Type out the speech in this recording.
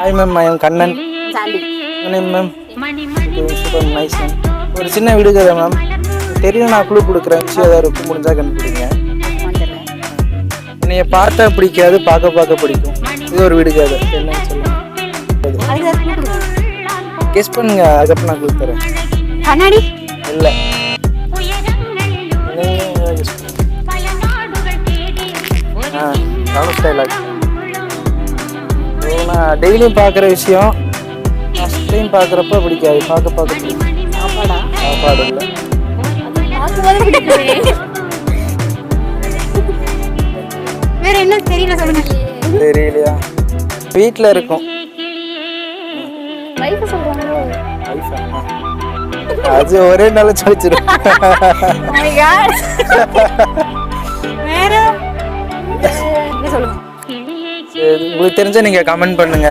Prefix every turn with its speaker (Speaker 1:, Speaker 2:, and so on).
Speaker 1: Hi ma'am, I am Kannan.
Speaker 2: Sandy.
Speaker 1: Ma'am super nice ma'am. ஒரு சின்ன வீடு கதை மேம். தெரியும், நான் குழு கொடுக்குறேன். விஷயம் ஏதாவது இருக்கும், முடிஞ்சா கண்டுபிடிங்க. என்னைய பார்த்தா பிடிக்காது, பார்க்க பிடிக்கும். இது ஒரு வீடு கதை. என்னன்னு சொல்லுங்க. கெஸ் பண்ணுங்க, அதுக்கப்புறம் நான் கொடுத்துறேன்.
Speaker 2: கண்ணாடி
Speaker 1: இல்லை, நான் டெய்லியும் பார்க்குற விஷயம், ஃபஸ்ட் டைம் பார்க்குறப்ப பிடிக்காது, பார்க்க பிடிக்கும். சாப்பாடு இல்லை.
Speaker 2: வேற என்ன தெரியல, சொல்லுங்க.
Speaker 1: தெரியலையா? வீட்டில் இருக்கும். அது ஒரே நாள் சொல்லிச்சிடும்.
Speaker 2: வேற சொல்லுங்க.
Speaker 1: உங்களுக்கு தெரிஞ்சா நீங்க கமெண்ட் பண்ணுங்க.